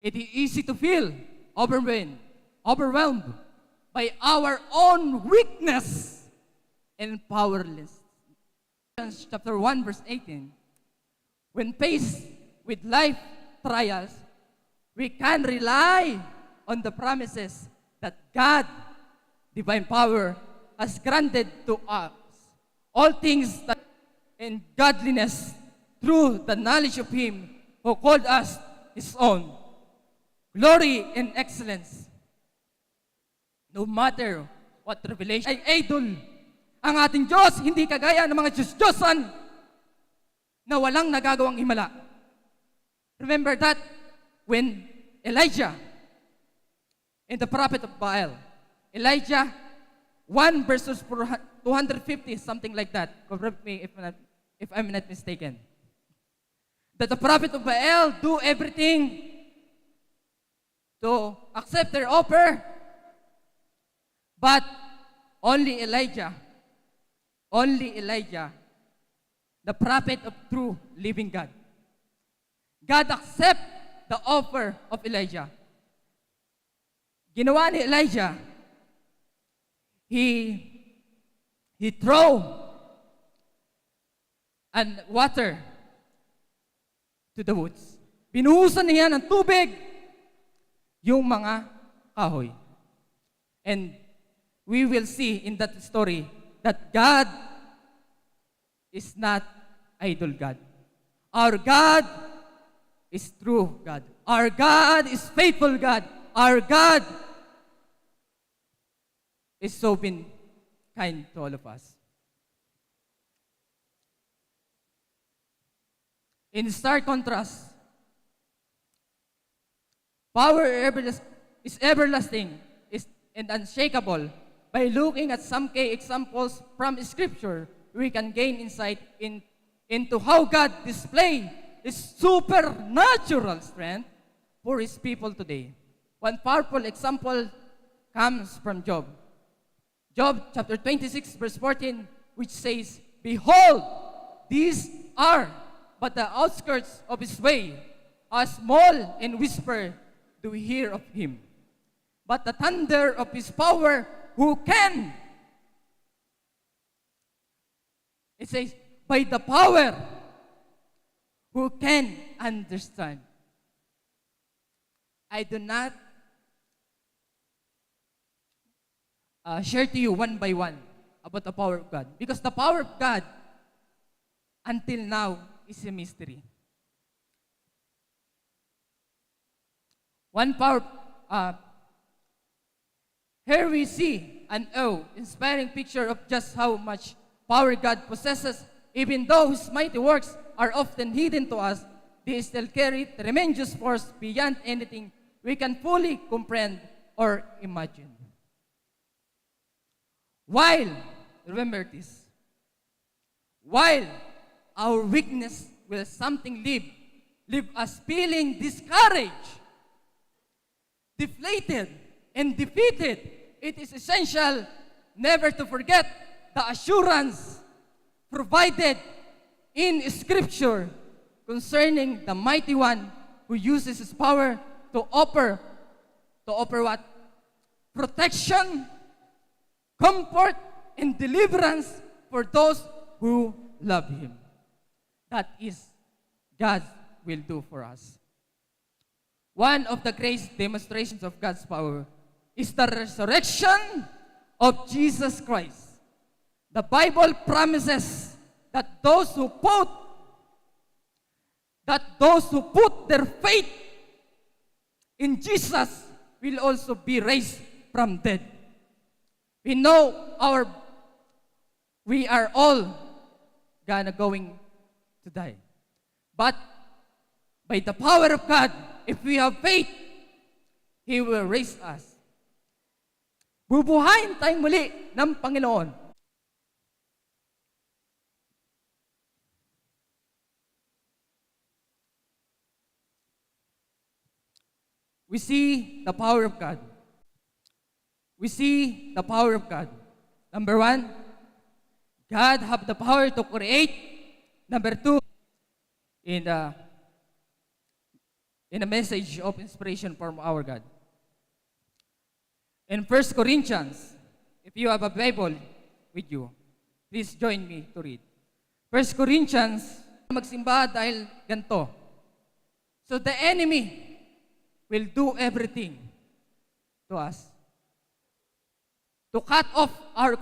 It is easy to feel overwhelmed by our own weakness and powerlessness. Chapter 1, verse 18. When faced with life trials, we can rely on the promises that God, divine power, has granted to us. All things that in godliness through the knowledge of Him who called us His own. Glory and excellence. No matter what revelation ay idol. Ang ating Diyos, hindi kagaya ng mga Diyos-Diyosan na walang nagagawang himala. Remember that when Elijah and the prophet of Baal, Elijah 1 verses 250, something like that. Correct me if I'm not mistaken. That the prophet of Baal do everything to accept their offer, but only Elijah, the prophet of true living God, God accept the offer of Elijah. Ginawa ni Elijah, he throw and water to the woods. Binuhusan niya ng tubig yung mga kahoy. And we will see in that story that God is not idol God. Our God is true God. Our God is faithful God. Our God is so been kind to all of us. In stark contrast, power is everlasting and unshakable. By looking at some key examples from Scripture, we can gain insight into how God displays His supernatural strength for His people today. One powerful example comes from Job. Job chapter 26 verse 14, which says, "Behold, these are but the outskirts of His way, as small and whisper do we hear of Him. But the thunder of His power, who can?" It says, by the power, who can understand? I do not share to you one by one about the power of God, because the power of God until now is a mystery. One power, here we see an inspiring picture of just how much power God possesses. Even though His mighty works are often hidden to us, they still carry tremendous force beyond anything we can fully comprehend or imagine. While, remember this, while our weakness will something leave us feeling discouraged, deflated, and defeated, it is essential never to forget the assurance provided in Scripture concerning the mighty one who uses His power to offer what? Protection, comfort, and deliverance for those who love Him. That is God will do for us. One of the great demonstrations of God's power is the resurrection of Jesus Christ. The Bible promises that those who put their faith in Jesus will also be raised from dead. We know we are all going to die. But by the power of God, if we have faith, He will raise us. Bubuhayin tayong muli ng Panginoon. We see the power of God. We see the power of God. Number one, God have the power to create. Number two, in in a message of inspiration from our God. In 1 Corinthians, if you have a Bible with you, please join me to read. 1 Corinthians, magsimba dahil ganito. So the enemy will do everything to us to cut off our